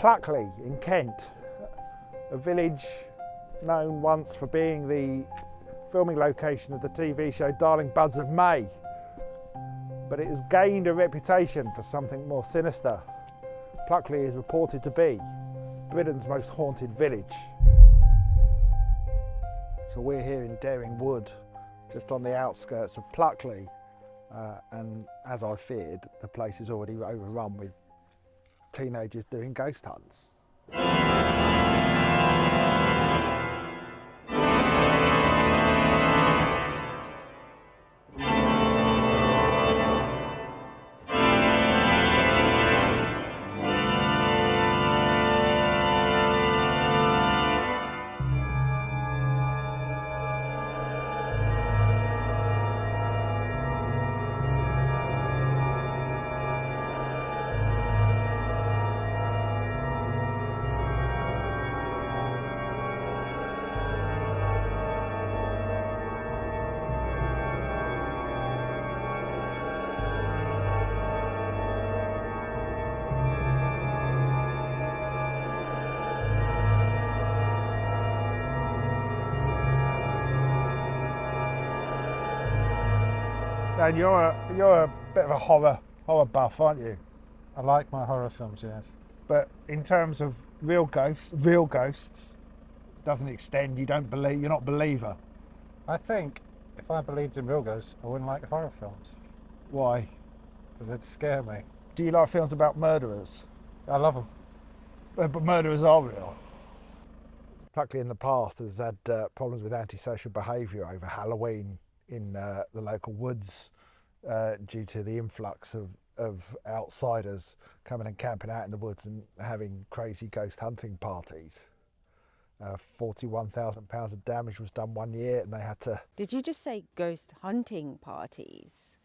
Pluckley in Kent, a village known once for being the filming location of the TV show Darling Buds of May, but it has gained a reputation for something more sinister. Pluckley is reported to be Britain's most haunted village. So we're here in Daring Wood, just on the outskirts of Pluckley, and as I feared, the place is already overrun with teenagers doing ghost hunts. And you're a bit of a horror buff, aren't you? I like my horror films, yes. But in terms of real ghosts, doesn't extend. You're not a believer. I think if I believed in real ghosts, I wouldn't like horror films. Why? Because they'd scare me. Do you like films about murderers? I love them. But murderers are real. Pluckley in the past has had problems with antisocial behaviour over Halloween in the local woods due to the influx of outsiders coming and camping out in the woods and having crazy ghost hunting parties. £41,000 of damage was done one year, and they had to... Did you just say ghost hunting parties?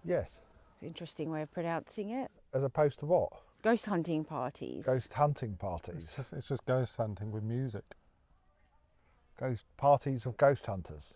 Yes. Interesting way of pronouncing it. As opposed to what? Ghost hunting parties. Ghost hunting parties. It's just ghost hunting with music. Ghost parties of ghost hunters.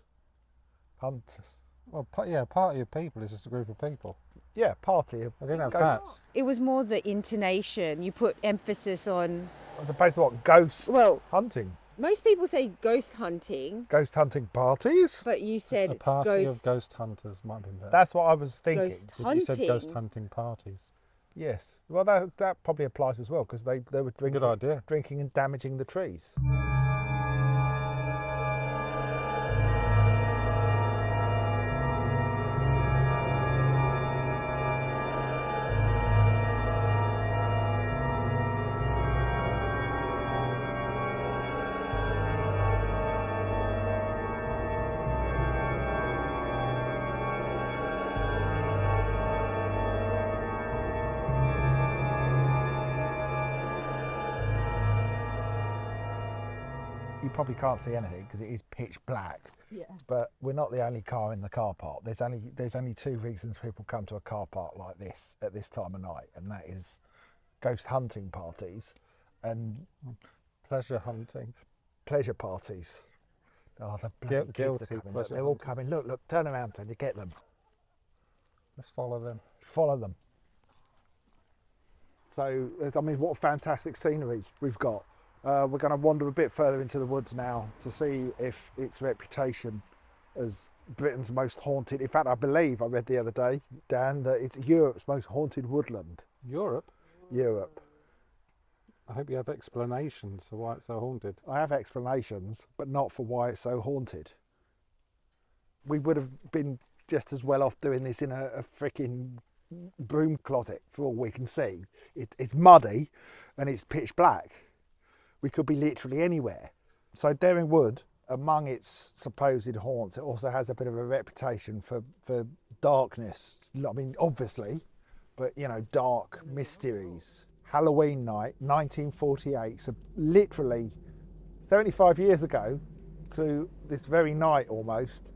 Hunters. Well, yeah, party of people is just a group of people. Yeah, party of... I didn't have ghosts. that. It was more the intonation. You put emphasis on... As opposed to what? Ghost Well, hunting. most people say ghost hunting. Ghost hunting parties? But you said A party ghost... of ghost hunters might be better. That's what I was thinking. Ghost You said hunting. ghost hunting parties. Yes. Well, that probably applies as well, because they were drinking, Good idea. drinking and damaging the trees. You probably can't see anything because it is pitch black. Yeah. But we're not the only car in the car park. There's only two reasons people come to a car park like this at this time of night, and that is ghost hunting parties and Pleasure hunting. pleasure parties. Oh, the bloody kids Guilty are coming. Look, pleasure they're all hunters. coming. Look, turn around and you get them. Let's follow them. Follow them. So, I mean, what fantastic scenery we've got. We're going to wander a bit further into the woods now to see if its reputation as Britain's most haunted... In fact, I believe I read the other day, Dan, that it's Europe's most haunted woodland. Europe? Europe. I hope you have explanations for why it's so haunted. I have explanations, but not for why it's so haunted. We would have been just as well off doing this in a freaking broom closet for all we can see. It's muddy and it's pitch black. We could be literally anywhere. So Daring Wood, among its supposed haunts, it also has a bit of a reputation for darkness. I mean, obviously, but you know, dark mysteries. Halloween night, 1948, so literally 75 years ago to this very night almost,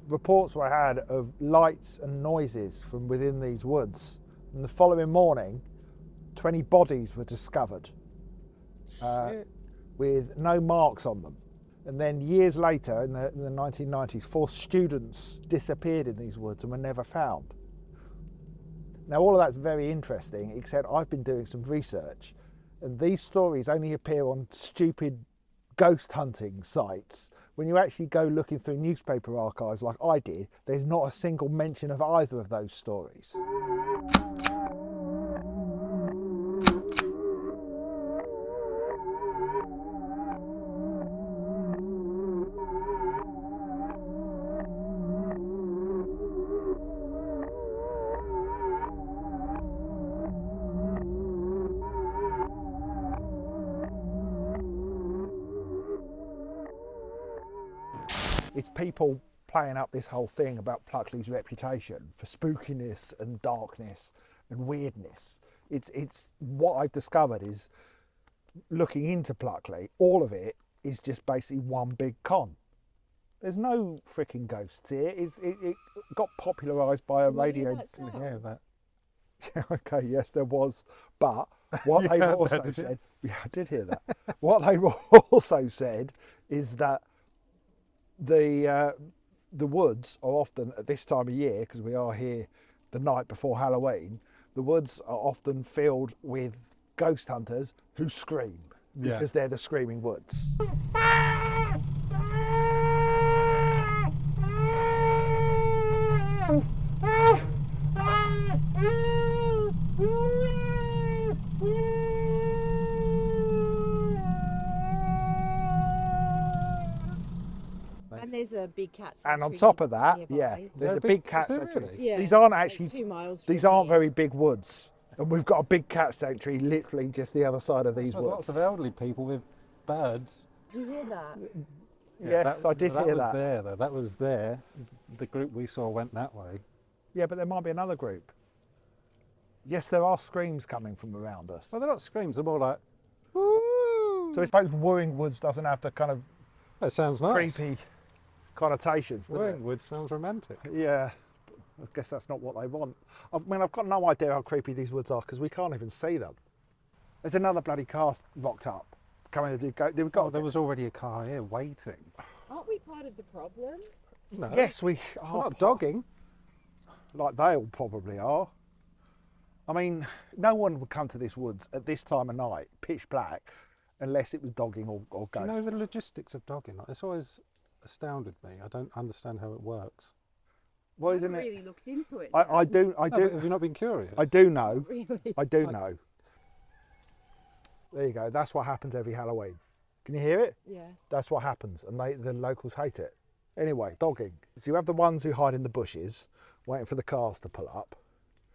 reports were had of lights and noises from within these woods. And the following morning, 20 bodies were discovered with no marks on them. And then years later, in the 1990s, 4 students disappeared in these woods and were never found. Now, all of that's very interesting, except I've been doing some research, and these stories only appear on stupid ghost hunting sites. When you actually go looking through newspaper archives like I did, there's not a single mention of either of those stories. It's people playing up this whole thing about Pluckley's reputation for spookiness and darkness and weirdness. It's what I've discovered is, looking into Pluckley, all of it is just basically one big con. There's no freaking ghosts here. It got popularised by a radio. Yeah, that. Yeah, okay, yes, there was. But what they've also said, yeah, I did hear that. What they've also said is that the woods are often, at this time of year, because we are here the night before Halloween, the woods are often filled with ghost hunters who scream, because they're the screaming woods. And there's a big cat And on sanctuary top of that, nearby. yeah, there's a big cat sanctuary. Really? Yeah, These aren't like actually, 2 miles these from aren't here. very big woods. And we've got a big cat sanctuary literally just the other side of these There's woods. lots of elderly people with birds. Do you hear that? Yes, I did hear that. There, though. That was there. The group we saw went that way. Yeah, but there might be another group. Yes, there are screams coming from around us. Well, they're not screams. They're more like, So I suppose Wooing Woods doesn't have the kind of that sounds nice. creepy connotations, does it? Wingwood sounds romantic. Yeah, I guess that's not what they want. I mean, I've got no idea how creepy these woods are because we can't even see them. There's another bloody car rocked up coming to do. We've got. Oh, there was already a car here waiting. Aren't we part of the problem? No, Yes, we we're are. not dogging. Like they all probably are. I mean, no one would come to this woods at this time of night, pitch black, unless it was dogging or Do ghosts. you know the logistics of dogging? Like, it's always astounded me. I don't understand how it works. Well, I isn't haven't it? really looked into it. I do. No, but have you not been curious? I do know. Really? I do Like- know. There you go. That's what happens every Halloween. Can you hear it? Yeah. That's what happens, and the locals hate it. Anyway, dogging. So you have the ones who hide in the bushes, waiting for the cars to pull up.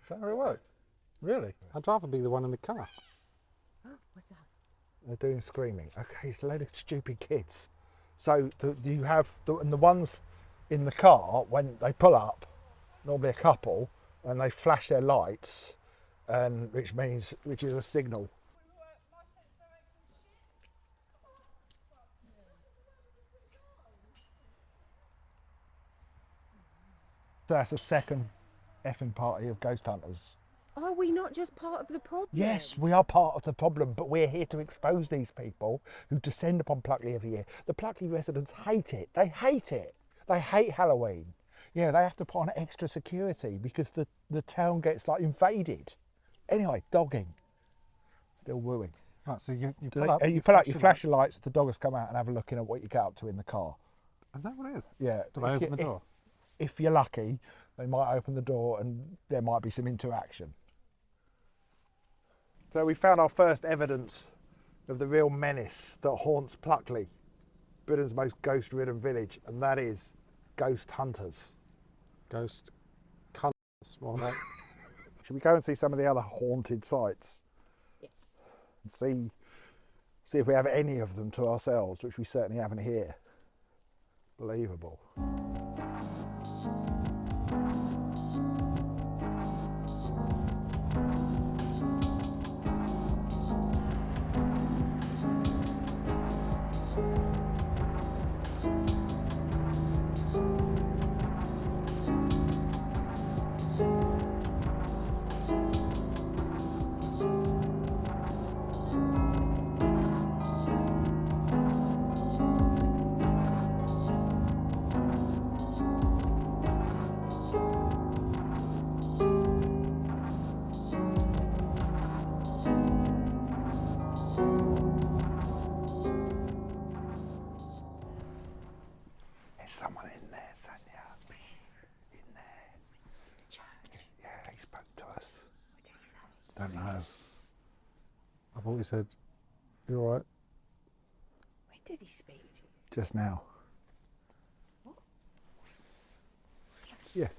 Is that how it works? Really? I'd rather be the one in the car. What's that? They're doing screaming. Okay, it's a load of stupid kids. So you have and the ones in the car, when they pull up, normally a couple, and they flash their lights, and which is a signal. So that's a second effing party of ghost hunters. Are we not just part of the problem? Yes, we are part of the problem, but we're here to expose these people who descend upon Pluckley every year. The Pluckley residents hate it. They hate it. They hate Halloween. Yeah, they have to put on extra security because the town gets like invaded. Anyway, dogging. Still wooing. Right, so you Do pull up. you pull out, you flash your lights, the doggers come out and have a look in at what you get up to in the car. Is that what it is? Yeah. Do they if open you- the door? If you're lucky, they might open the door and there might be some interaction. So we found our first evidence of the real menace that haunts Pluckley, Britain's most ghost-ridden village, and that is ghost hunters. Ghost cunts. Well, no. Should we go and see some of the other haunted sites Yes. and see if we have any of them to ourselves, which we certainly haven't here? Believable. There's someone in there, Sanya. In there. Yeah, he spoke to us. What did he say? Don't know. I thought he said, "You all right?" When did he speak to you? Just now. What? Yes,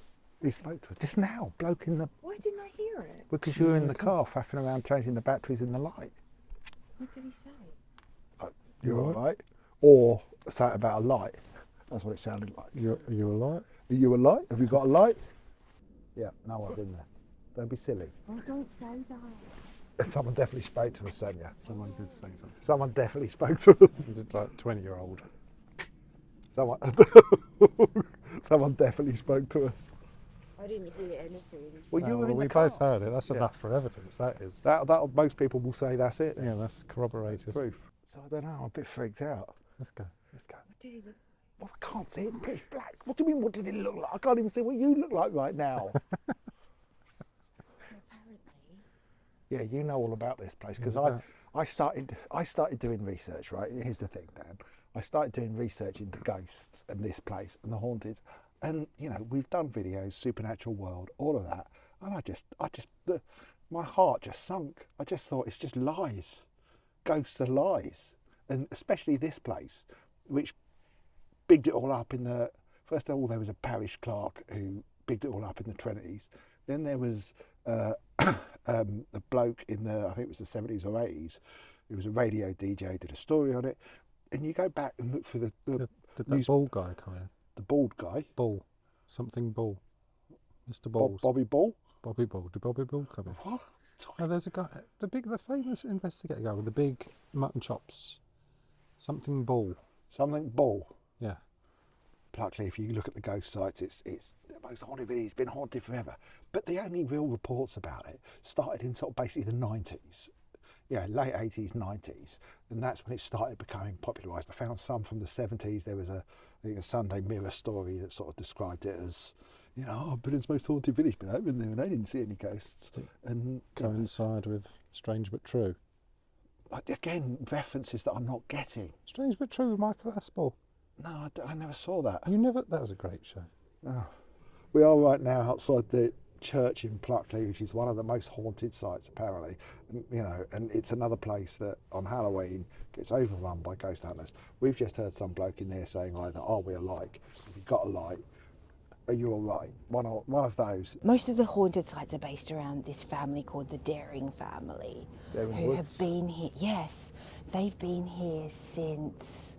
he spoke to us. Just now, bloke in the... Why didn't I hear it? Because you were in the car faffing around changing the batteries in the light. What did he say? You're all right? Or something about a light. That's what it sounded like. Are you all right? Are you a light? Have you got a light? Yeah, no one's in there. Don't be silly. Oh, don't say that. Someone definitely spoke to us, Sanya. Someone did say something. Someone definitely spoke to us. Did like 20-year-old. Someone, someone definitely spoke to us. I didn't hear anything. Well, you were in we the car. both heard it. That's Yeah. enough for evidence. That is. That most people will say that's it. Yeah, that's corroborated. Proof. So I don't know. I'm a bit freaked out. Let's go. Let's go. What did he look? Well, I can't see it. It's pitch black. What do you mean? What did it look like? I can't even see what you look like right now. Apparently. Yeah, you know all about this place because Yeah. I started doing research. Right, here's the thing, Dan. I started doing research into ghosts and this place and the haunteds, and you know we've done videos, supernatural world, all of that, and my heart just sunk. I just thought it's just lies. Ghosts are lies, and especially this place, which bigged it all up in the. First of all, there was a parish clerk who bigged it all up in the Trinities. Then there was a bloke in the, I think it was the 70s or 80s, who was a radio DJ, did a story on it. And you go back and look for Did that news- bald guy come in? the bald guy, Ball. Something Ball. Mr. Balls. Bobby Ball. Bobby Ball. Did Bobby Ball come in? What? No, there's a guy, the famous investigator guy with the big mutton chops. Something Ball. Something Ball. Yeah. Pluckley, if you look at the ghost sites, it's the most haunted video. It's been haunted forever. But the only real reports about it started in sort of basically the 90s. Yeah, late 80s, 90s. And that's when it started becoming popularised. I found some from the 70s. There was I think a Sunday Mirror story that sort of described it as, you know, Britain's most haunted village. Been over in there and they didn't see any ghosts. And Coincide with Strange But True. again, references that I'm not getting. Strange But True with Michael Aspel. No, I never saw that. You never, that was a great show. Oh. We are right now outside the church in Pluckley, which is one of the most haunted sites apparently. And, you know, and it's another place that on Halloween gets overrun by ghost hunters. We've just heard some bloke in there saying either, "Are we alike? Have you got a light? Are you all right?" One of those. Most of the haunted sites are based around this family called the Daring family, Daring who Woods? have been here. Yes, they've been here since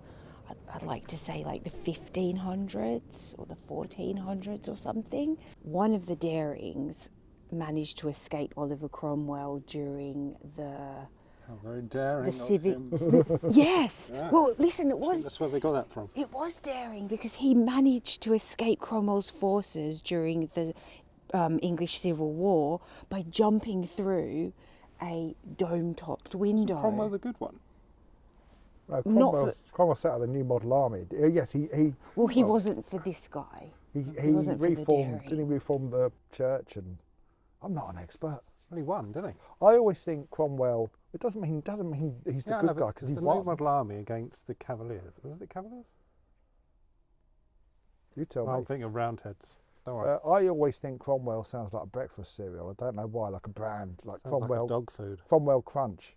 I'd like to say like the 1500s or the 1400s or something. One of the Darings managed to escape Oliver Cromwell during the very daring. the civic. Yes. Yeah. Well, listen, it was. That's where they got that from. It was daring because he managed to escape Cromwell's forces during the English Civil War by jumping through a dome-topped window. Cromwell the good one. No, Not Cromwell set up the new model army. Yes, he Well, he wasn't for this guy. he wasn't for the reformed. Daring. Didn't he reform the church? And I'm not an expert. Only one, didn't he? I always think Cromwell. It doesn't mean he's the good guy because he the won. new model army against the Cavaliers. Was it the Cavaliers? You tell Well, me. I'm thinking of Roundheads. Don't worry. I always think Cromwell sounds like a breakfast cereal. I don't know why, like a brand, like Sounds Cromwell. like dog food. Cromwell Crunch.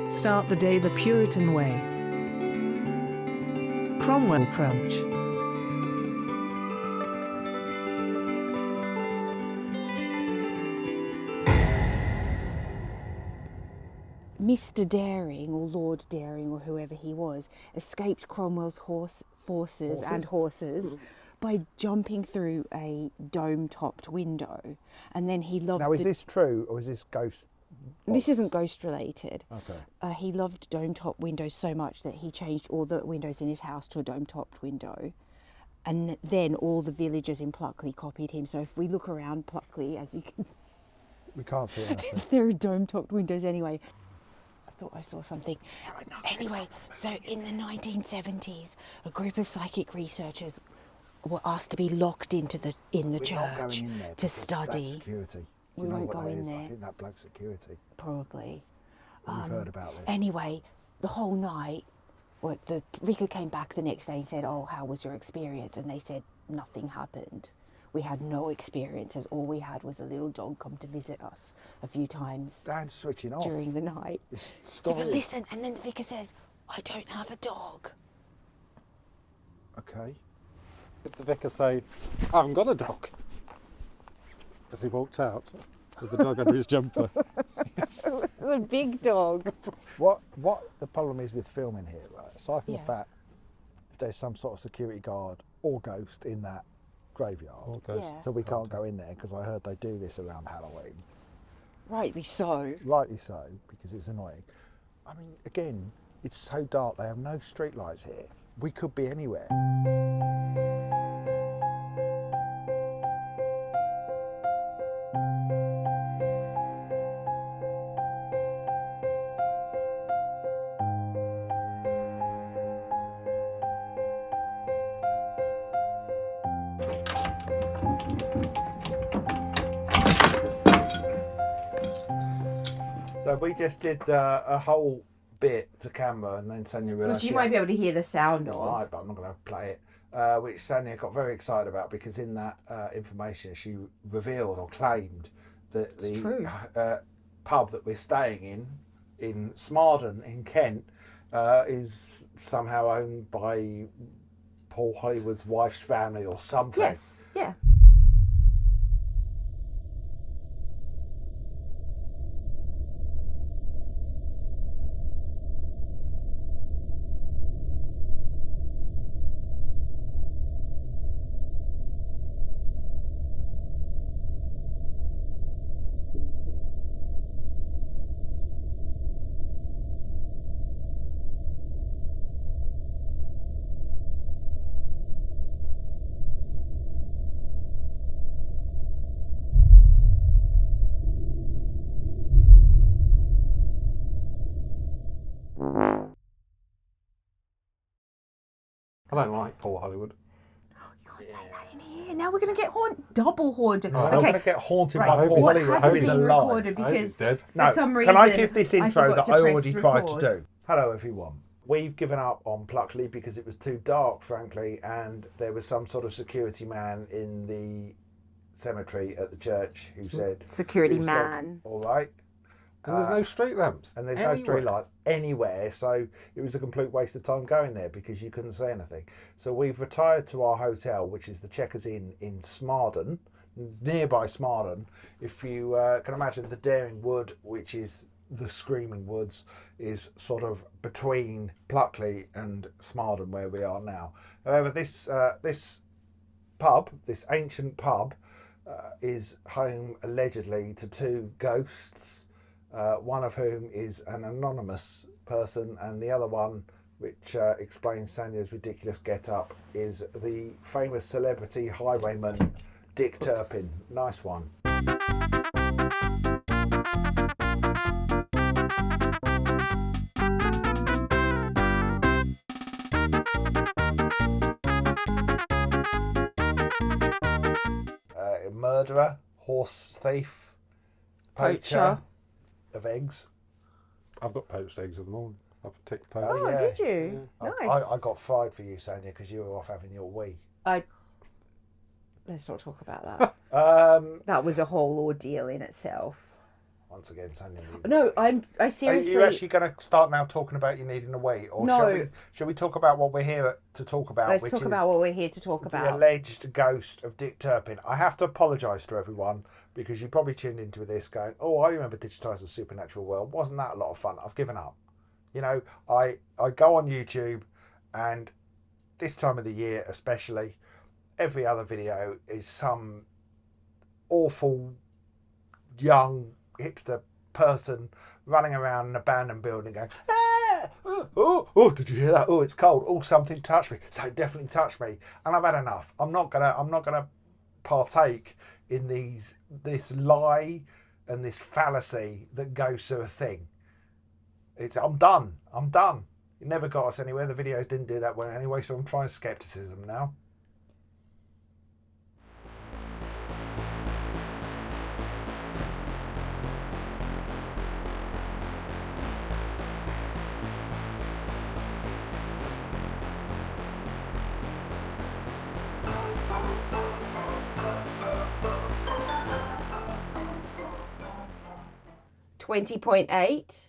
Start the day the Puritan way. Cromwell Crunch. Mr. Daring, or Lord Daring, or whoever he was, escaped Cromwell's horses by jumping through a dome-topped window, and then he loved. Now, is this true or is this ghost This isn't ghost related. Okay. He loved dome top windows so much that he changed all the windows in his house to a dome topped window. And then all the villagers in Pluckley copied him. So if we look around Pluckley, as you can see, We can't see anything. there are dome topped windows anyway. I thought I saw something. Anyway, so in the 1970s, a group of psychic researchers were asked to be locked into the We're not church going in there to because study. That's security. We You know won't what go that in is? there. I think that bloke's security. Probably. We've heard about this. Anyway, the whole night, well, the vicar came back the next day and said, "Oh, how was your experience?" And they said nothing happened. We had no experiences. All we had was a little dog come to visit us a few times Dan's switching off. during the night. It's Yeah, story. but listen, and then the vicar says, "I don't have a dog." Okay. Did the vicar say, "I haven't got a dog"? As he walked out with the dog under his jumper. It's a big dog. What the problem is with filming here, right? Aside from Yeah. the fact there's some sort of security guard or ghost in that graveyard, Or ghost. Yeah. so we can't go in there because I heard they do this around Halloween. Rightly so. Rightly so, because it's annoying. I mean, again, it's so dark. They have no street lights here. We could be anywhere. So we just did a whole bit to camera, and then Sanya realised. Which you might be able to hear the sound of. Right, but I'm not going to play it. Which Sanya got very excited about because in that information she revealed or claimed that It's true. the pub that we're staying in Smarden in Kent is somehow owned by Paul Hollywood's wife's family or something. Yes, yeah. I don't like Paul Hollywood. You can't say that in here. Now we're going to get double haunted. I'm going to get haunted Right. by Paul What Hollywood, hasn't who is been alive. recorded because he's dead. No, for some reason can I give this intro forgot that to I press already tried to record. do? Hello, everyone. We've given up on Pluckley because it was too dark, frankly, and there was some sort of security man in the cemetery at the church who said... Security who said, man. all right. And there's no street lamps. And there's no street lights anywhere, so it was a complete waste of time going there because you couldn't see anything. So we've retired to our hotel, which is the Chequers Inn in Smarden, nearby Smarden. If you can imagine the Daring Wood, which is the Screaming Woods, is sort of between Pluckley and Smarden where we are now. However, this pub, this ancient pub, is home allegedly to two ghosts. One of whom is an anonymous person, and the other one, which explains Sanya's ridiculous get-up, is the famous celebrity highwayman Dick Turpin. Nice one. Murderer, horse thief, poacher of eggs. I've got poached eggs in the morning. I've ticked Oh, poached. Oh, yeah. did you? I- Nice. I got fried for you, Sanya, because you were off having your wee. Let's not talk about that. That was a whole ordeal in itself. Once again, Sanya. No, I Are seriously. you actually going to start now talking about you needing a wee, or No. shall we talk about what we're here to talk about? Let's which talk is about what we're here to talk the about. alleged ghost of Dick Turpin. I have to apologise to everyone because you probably tuned into this going, "Oh, I remember Digitiser's Supernatural World. Wasn't that a lot of fun? I've given up." You know, I go on YouTube, and this time of the year especially, every other video is some awful young hipster person running around an abandoned building going, ah, oh, did you hear that? Oh, it's cold. Oh, something touched me. So it definitely touched me. And I've had enough. I'm not gonna partake in this lie and this fallacy that ghosts are a thing. I'm done. It never got us anywhere. The videos didn't do that well anyway, so I'm trying skepticism now. .8.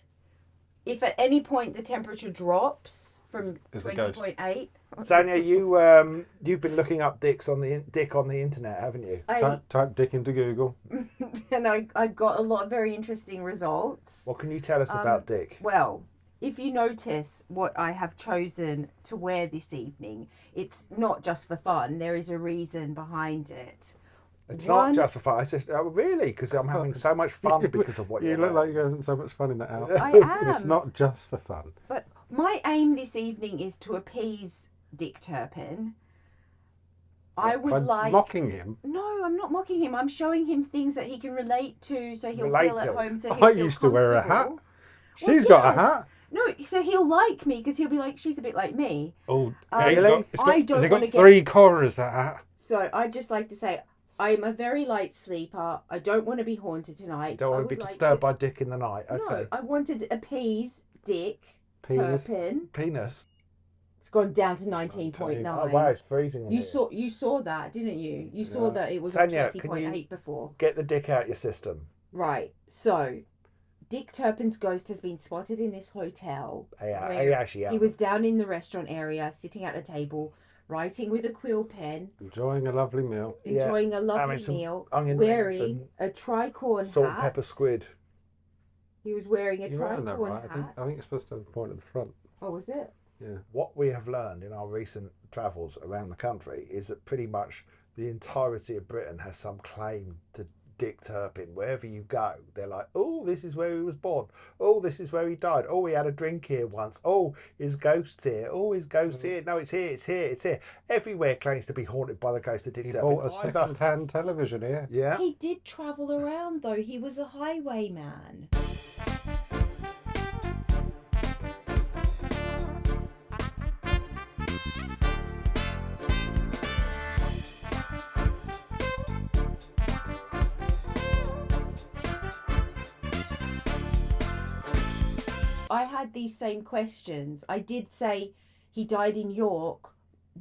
If at any point the temperature drops from It's a ghost. 20.8, Sonia, you've been looking up Dick on the internet, haven't you? Type Dick into Google. and I got a lot of very interesting results. What can you tell us about Dick? Well, if you notice what I have chosen to wear this evening, it's not just for fun. There is a reason behind it. It's not just for fun. I said, oh, really? Because I'm having so much fun because of what you you're look wearing. like you're having so much fun in that outfit. I am. It's not just for fun. But my aim this evening is to appease Dick Turpin. I would By like... mocking him. No, I'm not mocking him. I'm showing him things that he can relate to, so he'll Relate feel at to. home. So he'll I feel used to wear a hat. comfortable. She's Well, got a yes. hat. No, so he'll like me because he'll be like, she's a bit like me. Oh, Really? I don't has it got wanna get- 3 corners, that hat? So I'd just like to say, I'm a very light sleeper. I don't want to be haunted tonight. You don't want to be disturbed by Dick in the night. Okay. No, I wanted to appease Dick Penis. Turpin. Penis. It's gone down to 19.9. Oh, wow, it's freezing in You here. you saw that, didn't you? You saw that it was Sanya, on 20.8 before. Get the Dick out your system. Right. So, Dick Turpin's ghost has been spotted in this hotel. Yeah, where he actually he was down in the restaurant area, sitting at a table, writing with a quill pen, Enjoying a lovely meal. Yeah. enjoying a lovely Having some meal, onion rings wearing and a tricorn salt hat. and pepper squid. He was wearing a You're right on that, tricorn right? hat. I think it's supposed to have a point at the front. Oh, was it? Yeah. What we have learned in our recent travels around the country is that pretty much the entirety of Britain has some claim to Dick Turpin. Wherever you go, they're like, oh, this is where he was born. Oh, this is where he died. Oh, he had a drink here once. Oh, his ghost's here. Oh, his ghost's here. No, it's here, it's here, it's here. Everywhere claims to be haunted by the ghost of Dick He Turpin. bought a second-hand television here. Yeah. He did travel around, though. He was a highwayman. I had these same questions. I did say he died in York.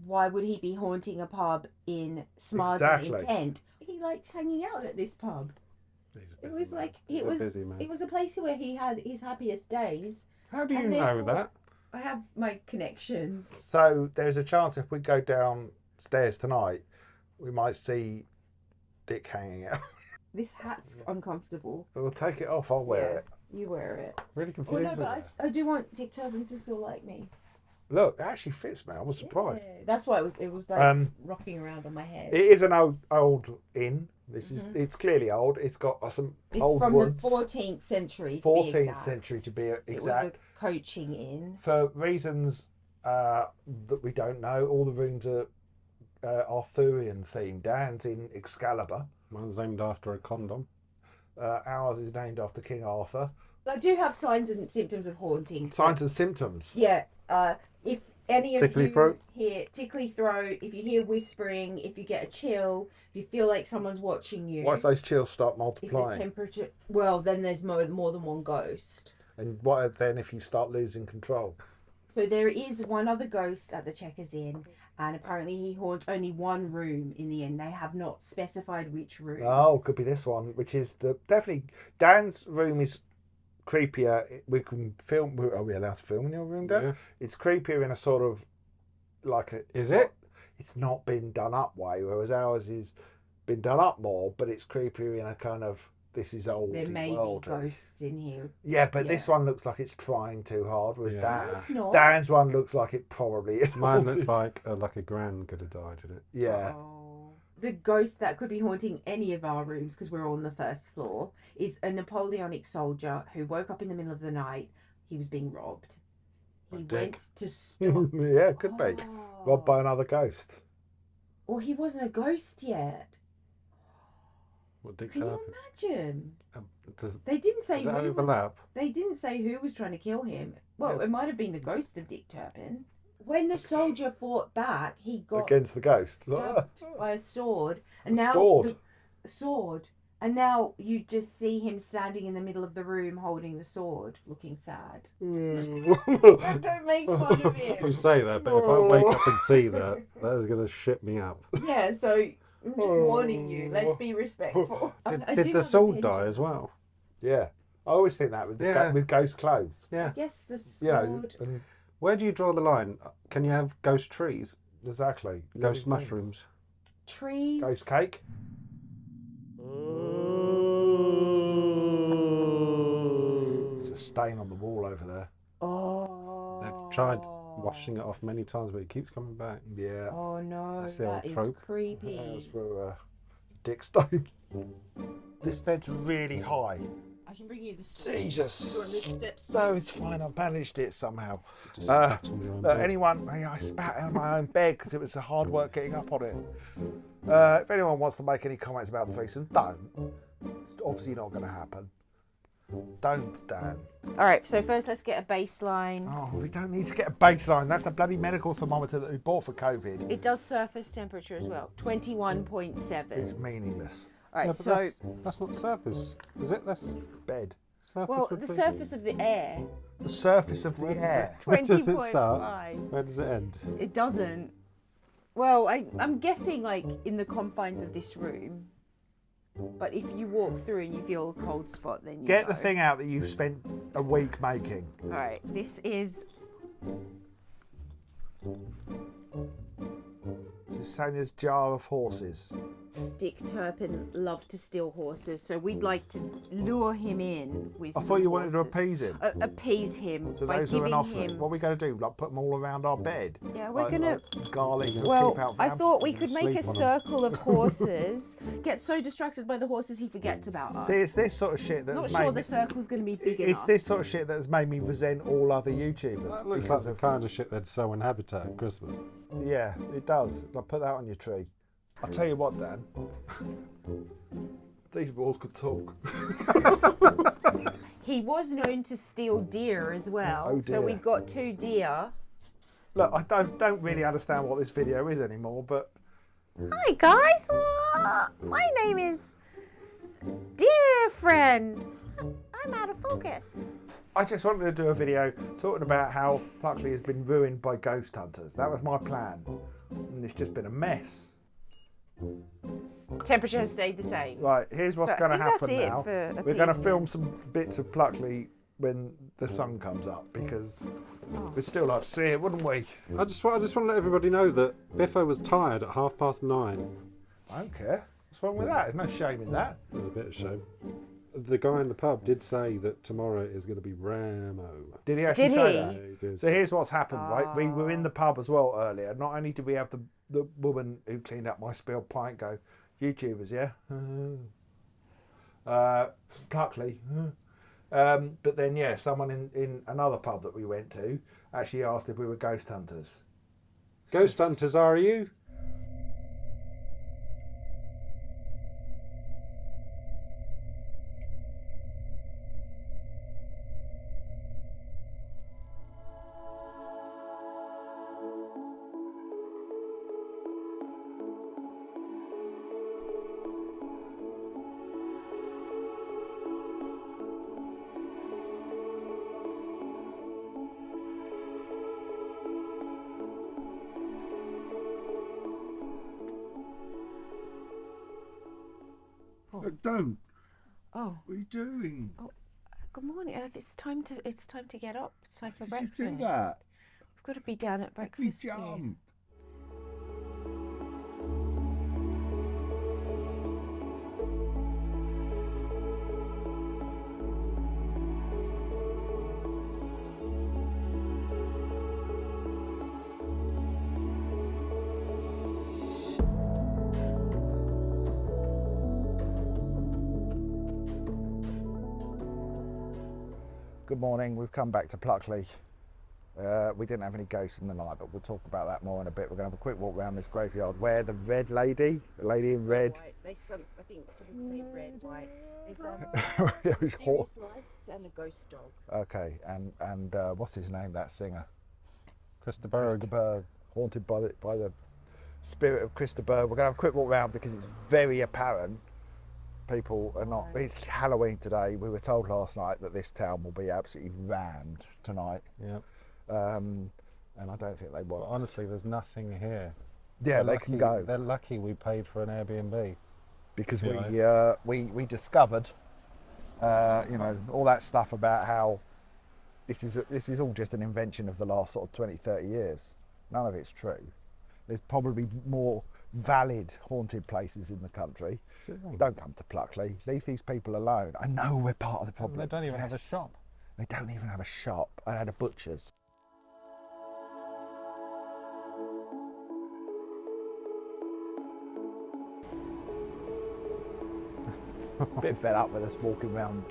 Why would he be haunting a pub in Smarden Exactly. in Kent? He liked hanging out at this pub. It was like He's a busy man. it was a place where he had his happiest days. How do you and know therefore- that? I have my connections. So there's a chance if we go downstairs tonight, we might see Dick hanging out. This hat's uncomfortable. We'll take it off. I'll wear it. You wear it. Really Oh confused. no, with but that. I do want Dick Turpin to still like me. Look, it actually fits me. I was surprised. Yeah, that's why it was like rocking around on my head. It is an old inn. This is it's clearly old. It's got some It's old from woods. the 14th century. 14th century to be It exact. was a coaching inn. For reasons that we don't know, all the rooms are Arthurian themed. Dan's in Excalibur. Mine's named after a condom. Ours is named after King Arthur. I do have signs and symptoms of haunting. Signs and symptoms. Yeah. If any of Tickly you throat? hear tickly throat, if you hear whispering, if you get a chill, if you feel like someone's watching you, What if those chills start if the multiplying? temperature, well, then there's more than one ghost. And what then if you start losing control? So there is one other ghost at the Chequers Inn, and apparently he haunts only one room in the inn. They have not specified which room. Oh, could be this one, which is definitely Dan's room is creepier. We can film. Are we allowed to film in your room, Dan? Yeah. It's creepier in a sort of like a. Is it? It's not been done up way, whereas ours is been done up more, but it's creepier in a kind of this is old There may world. be ghosts in here. Yeah, but this Yeah. one looks like it's trying too hard. Whereas Yeah. It's not. Dan's one looks like it probably is. Mine looks like a grand could have died in it. Yeah. Oh. the ghost that could be haunting any of our rooms, because we're all on the first floor, is a Napoleonic soldier who woke up in the middle of the night. He was being robbed. He went to stop. Yeah, could be. Robbed by another ghost. Or he wasn't a ghost yet. What Dick Can you Turpin? imagine? Does They didn't say that who overlap? They didn't say who was trying to kill him. Well, Yeah. it might have been the ghost of Dick Turpin. When the soldier fought back, he got Against the ghost. stabbed by a sword, and now Sword? the sword, and now you just see him standing in the middle of the room holding the sword, looking sad. Don't make fun of You him. say that, but if I wake up and see that, that is going to shit me up. Yeah, so I'm just warning you. Let's be respectful. I do Did the have sword a die penchant. as well? Yeah. I always think that with the Yeah. with ghost clothes. Yeah. Yes, the You know, sword. and Where do you draw the line? Can you have ghost trees? exactly. Ghost Living mushrooms? Trees. things. Ghost cake. There's a stain on the wall over there. Oh. They've tried washing it off many times, but it keeps coming back. Yeah. Oh no, That's the old that is trope. creepy. That's for Dick Stone. This bed's really high. I can bring you the stool. Jesus. Steps. No, it's fine. I've managed it somehow. Just spat on your own bed. Anyone, I spat on my own bed because it was hard work getting up on it. If anyone wants to make any comments about the threesome, don't. It's obviously not going to happen. Don't, Dan. All right, so first let's get a baseline. Oh, we don't need to get a baseline. That's a bloody medical thermometer that we bought for COVID. It does surface temperature as well, 21.7. It's meaningless. All right, Yeah, but so that's not surface, is it? That's Bed. surface. well, would the be- surface of the air, The surface of the air. Where does it 20.5. start? Where does it end? It doesn't. Well, I'm guessing like in the confines of this room. But if you walk through and you feel a cold spot, then you Get the know. thing out that you've spent a week making. All right, this is This is Sonia's jar of horses. Dick Turpin loved to steal horses, so we'd like to lure him in with. I some thought you wanted to horses. appease him. Appease him So by those are an giving offering. him. What are we going to do? Like put them all around our bed? Yeah, we're Like- gonna. like garlic and Well, keep out I vampires? thought we could make a sleep on 'em. circle of horses. Get so distracted by the horses he forgets about us. See, it's this sort of shit that's Not made sure me, the circle's going to be big it's enough. this sort of shit that has made me resent all other YouTubers. That looks like because the of, kind of shit they'd sow in Habitat at Christmas. yeah, it does. Like put that on your tree. I'll tell you what, Dan. These balls could talk. He was known to steal deer as well. Oh, So we dear. got 2 deer. Look, I don't really understand what this video is anymore, but Hi guys, my name is Dear Friend. I'm out of focus. I just wanted to do a video talking about how Pluckley has been ruined by ghost hunters. That was my plan. And it's just been a mess. Temperature has stayed the same. Right, here's what's So I going to think that's happen it now. for We're going to appeasement. film some bits of Pluckley when the sun comes up because we'd still like to see it, wouldn't we? I just want to let everybody know that Biffo was tired at 9:30. I don't care. What's wrong with that? There's no shame in that. There's a bit of shame. The guy in the pub did say that tomorrow is going to be Ramo. Did he actually Did say he? that? Yeah, he did. So here's what's happened, right? We were in the pub as well earlier. Not only did we have the woman who cleaned up my spilled pint go, YouTubers, yeah? Pluckley. But then, yeah, someone in another pub that we went to actually asked if we were ghost hunters. Ghost hunters, are you? Look, don't. Oh, What are you doing? good morning. It's time to get up. It's time for Did breakfast. you do that? We've got to be down at We breakfast. soon. jump. Good morning. We've come back to Pluckley. We didn't have any ghosts in the night, but we'll talk about that more in a bit. We're going to have a quick walk around this graveyard where the red lady, the lady in red. White. I think some people say red, white. There's It was mysterious lights and a ghost dog. Okay, and what's his name? That singer, Christopher. Berg, haunted by the spirit of Christopher Berg. We're going to have a quick walk around because it's very apparent people are not. It's Halloween today. We were told last night that this town will be absolutely rammed tonight. Yeah. And I don't think they But will. honestly, there's nothing here. Yeah, They're they can lucky- go They're lucky we paid for an Airbnb. because Yeah. we discovered, all that stuff about how this is all just an invention of the last sort of 20, 30 years. None of it's true. There's probably more valid haunted places in the country. Don't come to Pluckley. Leave these people alone. I know we're part of the problem. They don't even have a Yes. shop. They don't even have a shop. I had a butcher's. Bit fed up with us walking around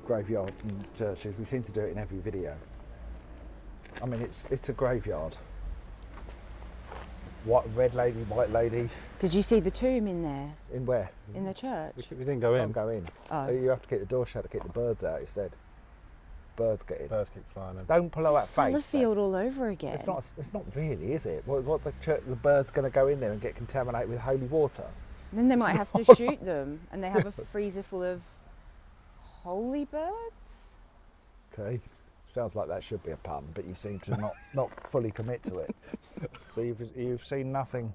graveyards and churches. We seem to do it in every video. I mean, it's a graveyard. What red lady, white lady, Did you see the tomb in there, in where? in the church? We didn't go in. Don't go in. Oh. You have to keep the door shut to keep the birds out. It said. Birds get in. Birds keep flying in. Don't pull out that face. Sellafield all over again. It's not. It's not really, is it? What the bird's going to go in there and get contaminated with holy water? Then they might have to shoot them, and they have a freezer full of holy birds. Okay. Sounds like that should be a pun, but you seem to not fully commit to it. So you've seen nothing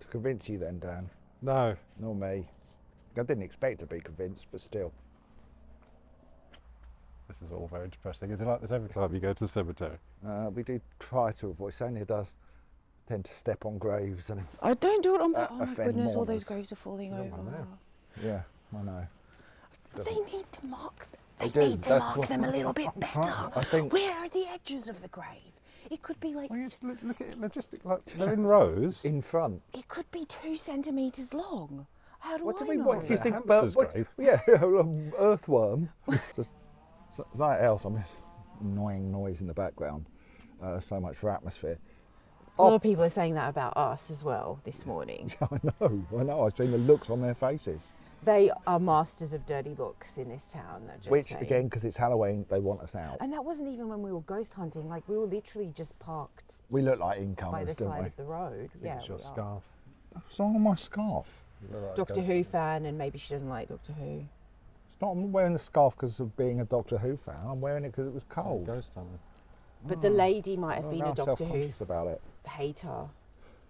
to convince you then, Dan? No. Nor me. I didn't expect to be convinced, but still. This is all very depressing. Is it like this every time you go to the cemetery? We do try to avoid. Sonia does tend to step on graves and I don't do it on. Oh my offend goodness! All mourners. those graves are falling Oh, I over. know. yeah, I know. They need to mark. They They do, need to that's mark what- them a little bit I'm better. trying- I think- Where are the edges of the grave? It could be like. Well, you just look at it. They're just like they're in rows. In front. It could be 2 centimeters long. How do What do I we know? want? Do you A think hamster's about? grave. Yeah, earthworm. Just something else. I mean, annoying noise in the background. So much for atmosphere. A lot of people are saying that about us as well this morning. I know. I've seen the looks on their faces. They are masters of dirty looks in this town. They're just Which saying. again, because it's Halloween, they want us out. And that wasn't even when we were ghost hunting. Like we were literally just parked We look like by incomers, the don't side we? of the road. Yeah, It's your we are. scarf. It's not on my scarf. You look like a Doctor ghost. Who fan, and maybe she doesn't like Doctor Who. It's not. I'm wearing the scarf because of being a Doctor Who fan. I'm wearing it because it was cold. Ghost hunter. But the lady might have Well, been now a I'm Doctor Who self-conscious about it. hater.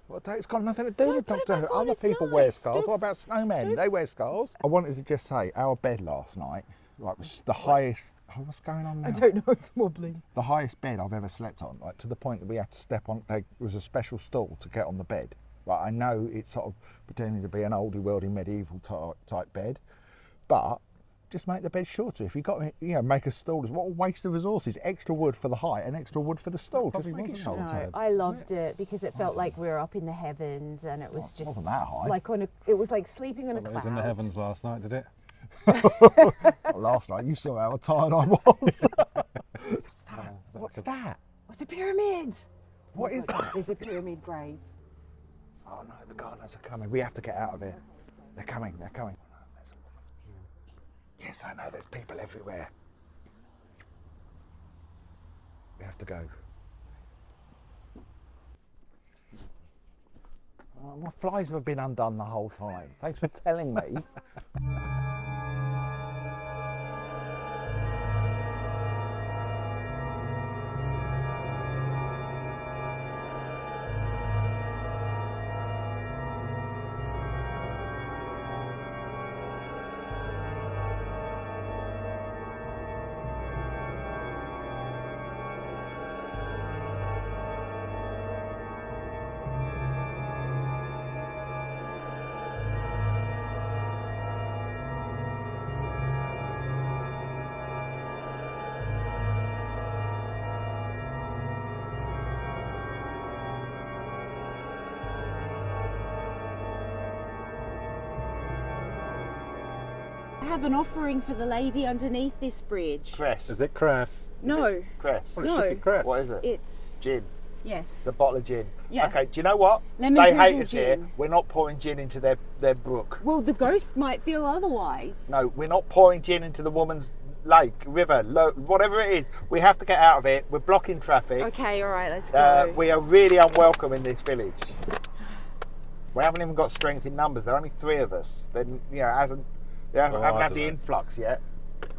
Well, it's got nothing to do No, with put it Doctor back Who. on, Other it's people wear nice. scarves. Don't- What about snowmen? don't- They wear scarves. I wanted to just say our bed last night, like, was the highest. Oh, what's going on now? I don't know. It's wobbling. The highest bed I've ever slept on, like to the point that we had to step on. There was a special stool to get on the bed. Like I know it's sort of pretending to be an oldie worldy medieval type bed, but just make the bed shorter. If you got make a stool. What a waste of resources. Extra wood for the height and extra wood for the stool. Just Probably make it wasn't shorter. that No, I loved it because it felt like we were up in the heavens, and it was Well, it just wasn't that high. like it was like sleeping on a It was cloud. in the heavens last night, did it? Well, last night you saw how tired I was. What's that? What's a pyramid? What is that? There's a pyramid grave. Oh no, the gardeners are coming. We have to get out of here. They're coming. They're coming. There's a woman. Yes, I know. There's people everywhere. We have to go. Oh, my flies have been undone the whole time. Thanks for telling me. have an offering for the lady underneath this bridge. Cress. Is it cress? No, Cress. Well, it No. should be cress. What is it? it's Gin. yes. The bottle of gin. Yeah. Okay, do you know what? Lemon They hate drizzle us here. gin. We're not pouring gin into their brook. Well, the ghost might feel otherwise. No, we're not pouring gin into the woman's lake, river, whatever it is. We have to get out of it. We're blocking traffic. Okay, all right, let's go. We are really unwelcome in this village. We haven't even got strength in numbers. There are only 3 of us. Then, you know, haven't Oh, had I the dunno. influx yet.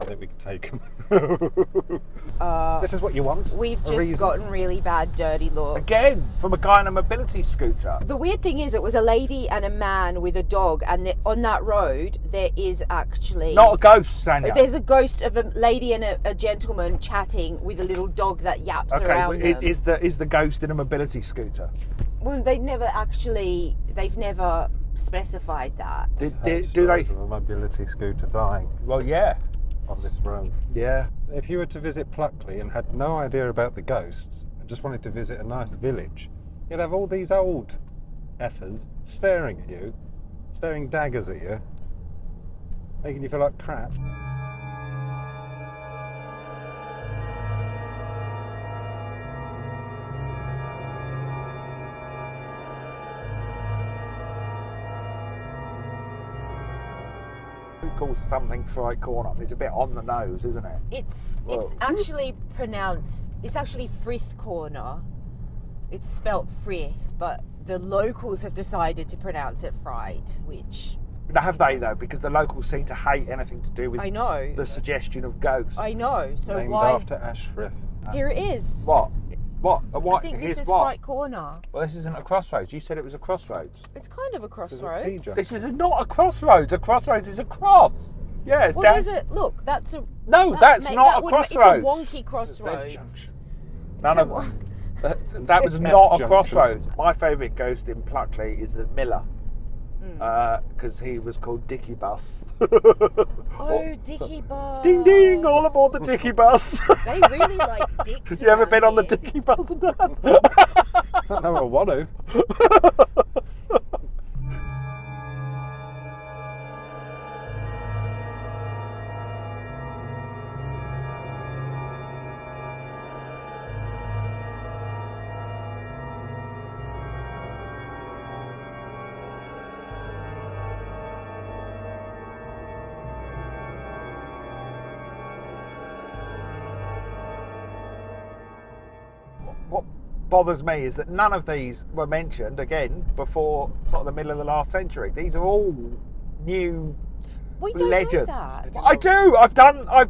I think we can take them. This is what you want? We've A just reason. gotten really bad, dirty looks. Again, from a guy on a mobility scooter. The weird thing is, it was a lady and a man with a dog, and on that road there is actually Not a ghost, Sanya. There's a ghost of a lady and a gentleman chatting with a little dog that yaps Okay, around them. is the ghost in a mobility scooter? Well, they've never specified that. Do Stories they? of a mobility scooter dying Well, yeah. on this road. Yeah. If you were to visit Pluckley and had no idea about the ghosts and just wanted to visit a nice village, you'd have all these old effers staring at you, staring daggers at you, making you feel like crap. Who calls something Fright Corner? It's a bit on the nose, isn't it? It's Whoa. actually pronounced. It's actually Frith Corner. It's spelt Frith, but the locals have decided to pronounce it Fright, which Now, have they though? Because the locals seem to hate anything to do with I know. the suggestion of ghosts. I know. So Named why? after Ashfrith. Here it is. What? What? I think Here's this is what? Fright Corner. Well, this isn't a crossroads. You said it was a crossroads. It's kind of a This is a crossroads. T-junction. This is not a crossroads. A crossroads is a cross. Yeah, it's Well, down. there's a look. That's a No, that that's ma- not that a would- crossroads. It's a wonky crossroads. junction. None It's of a- that was F not a junction. crossroads. My favourite ghost in Pluckley is the Miller, Hmm. because he was called Dicky Bus. Oh, Dicky Bus. Ding ding! All aboard the Dicky Bus. They really like dicks. You ever around been on the here. Dicky Bus, Dan? No, I want to. What bothers me is that none of these were mentioned again before sort of the middle of the last century. These are all new We don't legends. know that. I do. I've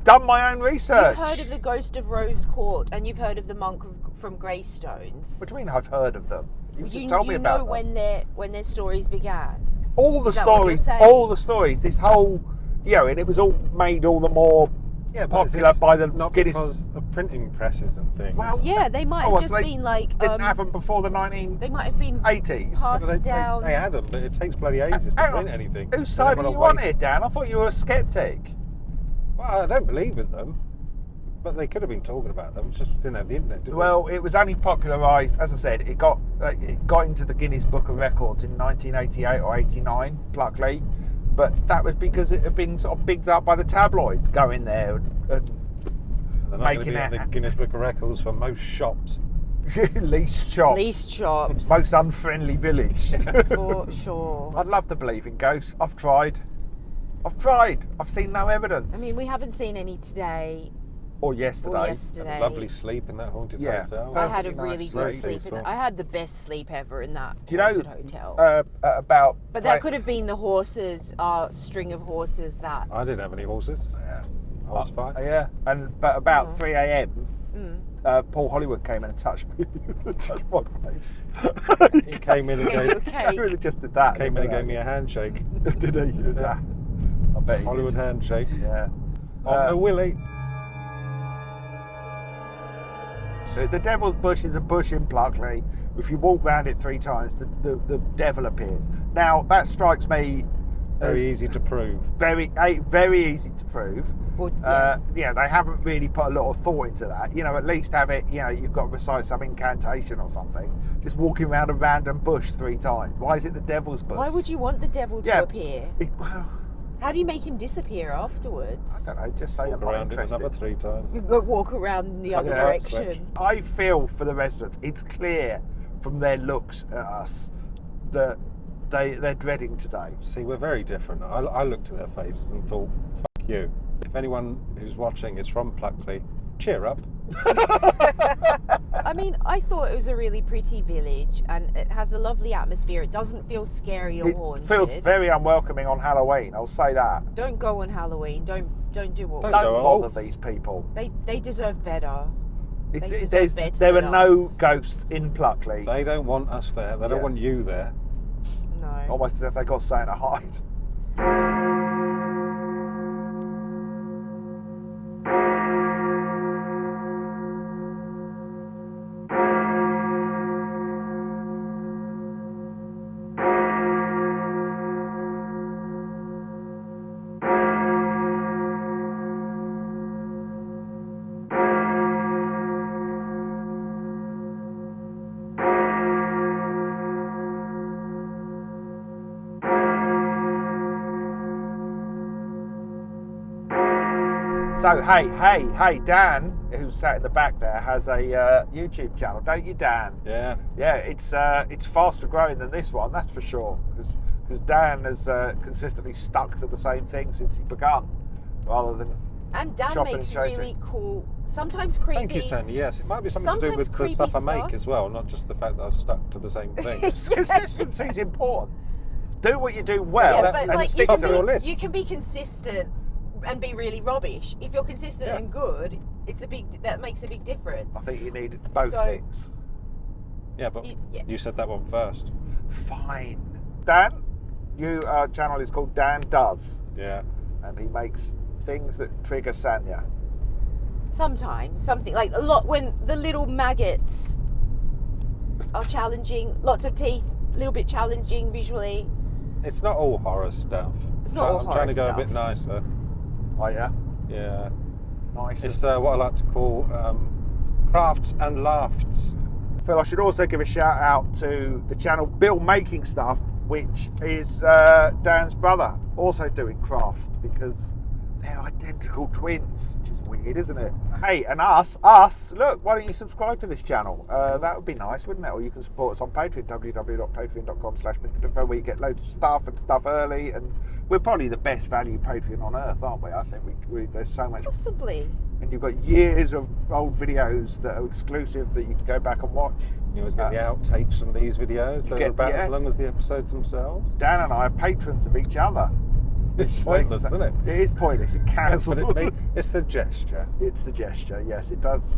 done my own research. You've heard of the ghost of Rose Court, and you've heard of the monk from Greystones. What do you mean? I've heard of them. You just you told me you about know them. when their stories began. All the Is that what you're stories. saying? All the stories. This whole, and it was all made all the more But popular it's by the not Guinness. because of printing presses and things. Well, Yeah, they might oh, have so just they been like didn't happen before the 1980s. they might have been passed down. They had them, but it takes bloody ages to Hang print on. anything. Whose And side are everyone you on wastes- here, Dan? I thought you were a skeptic. Well, I don't believe in them, but they could have been talking about them. Just didn't have the internet, did Well, it was only popularised, as I said, it got into the Guinness Book of Records in 1988 or 89, Pluckley, but that was because it had been sort of bigged up by the tabloids going there and they? They're not going to making be in the it Guinness Book of Records for most shops. least shops, Least shops. most unfriendly village. for sure. I'd love to believe in ghosts. I've tried. I've seen no evidence. I mean, we haven't seen any today or yesterday. or Had yesterday. a lovely sleep in that haunted Yeah. hotel. I had a Perfectly really nice good sleep. sleep. I had the best sleep ever in that Do you know haunted hotel. about? But that could have been the horses, string of horses that. I didn't have any horses. I was fine. Yeah, but about Mm. 3 a.m. Paul Hollywood came in and touched me, touched my face. He came in and Gave you a gave, cake. really just did that. came in and gave me a handshake. Did he? Was that? I bet he Hollywood did. handshake. Yeah. On the Willie. The Devil's Bush is a bush in Pluckley. If you walk round it 3 times, the devil appears. Now that strikes me Very as easy to prove. very easy to prove. Well, They haven't really put a lot of thought into that. At least have it. You've got to recite some incantation or something. Just walking around a random bush 3 times. Why is it the Devil's Bush? Why would you want the devil to Yeah. appear? How do you make him disappear afterwards? I don't know, just say I'm Walk not around it interested. another 3 times. You go walk around in the other Yeah. direction. I feel for the residents. It's clear from their looks at us that they're dreading today. See, we're very different. I looked at their faces and thought, fuck you. If anyone who's watching is from Pluckley, cheer up. I mean, I thought it was a really pretty village and it has a lovely atmosphere. It doesn't feel scary or It haunted. feels very unwelcoming on Halloween, I'll say that. Don't go on Halloween. Don't do what Don't Don't go bother on. these people. they deserve better. They deserve There's, better there are than no us. ghosts in Pluckley. They don't want us there. They don't Yeah. want you there. No. Almost as if they got something to hide. So hey, Dan, who's sat in the back there, has a YouTube channel, don't you, Dan? Yeah. Yeah, it's faster growing than this one, that's for sure. Because Dan has consistently stuck to the same thing since he begun, rather than And Dan chopping makes and changing. really cool, sometimes creepy. Thank you, Sandy. Yes, it might be something to do sometimes with the creepy stuff I make stuff. as well, not just the fact that I've stuck to the same thing. Consistency is important. Do what you do well Yeah, that- but and like stick top to of your it. list. you can be consistent and be really rubbish. If you're consistent Yeah. and good, that makes a big difference. I think you need both So- things. Yeah, but Yeah. you said that one first. Fine. Dan, your channel is called Dan Does, Yeah. and he makes things that trigger Sanya. Sometimes something like a lot when the little maggots are challenging, lots of teeth, a little bit challenging visually. It's not all horror stuff. It's not all I'm horror trying to go stuff. a bit nicer. Oh yeah, Yeah. nice. It's what I like to call crafts and laughs. Phil, I should also give a shout out to the channel Bill Making Stuff, which is Dan's brother, also doing craft, because they're identical twins, which is weird, isn't it? Hey, and us, look, why don't you subscribe to this channel? That would be nice, wouldn't it? Or you can support us on Patreon, www.patreon.com/MrBiffo, where you get loads of stuff early, and we're probably the best value Patreon on earth, aren't we? I think there's so much, Possibly. and you've got years of old videos that are exclusive that you can go back and watch. You always get the outtakes from these videos. They're get- about yes. as long as the episodes themselves. Dan and I are patrons of each other. It's pointless, isn't it? It is pointless. It cancels. But it's the gesture. It's the gesture. Yes, it does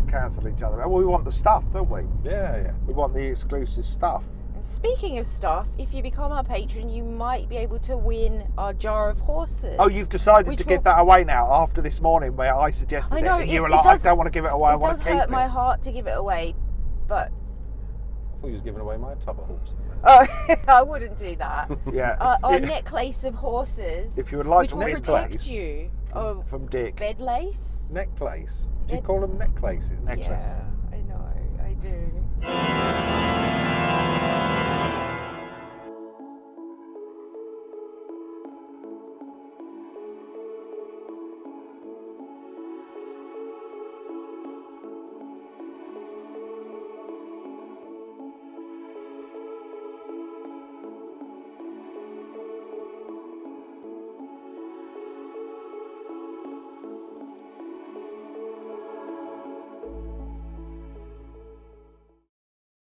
cancel each other. Well, we want the stuff, don't we? Yeah. We want the exclusive stuff. And speaking of stuff, if you become our patron, you might be able to win our jar of horses. Oh, you've decided which to will- give that away now after this morning where I suggested I know, it, and you were it like, does- I don't want to give it away. I It want does to keep hurt it. my heart to give it away, but I thought you was giving away my top of horses. oh, I wouldn't do that. Yeah. Our If- necklace of horses, If you would like which to will win protect place you. Oh, from Dick. bed lace. Necklace. Do you Bed- call them necklaces? Necklace. Yeah, I know, I do.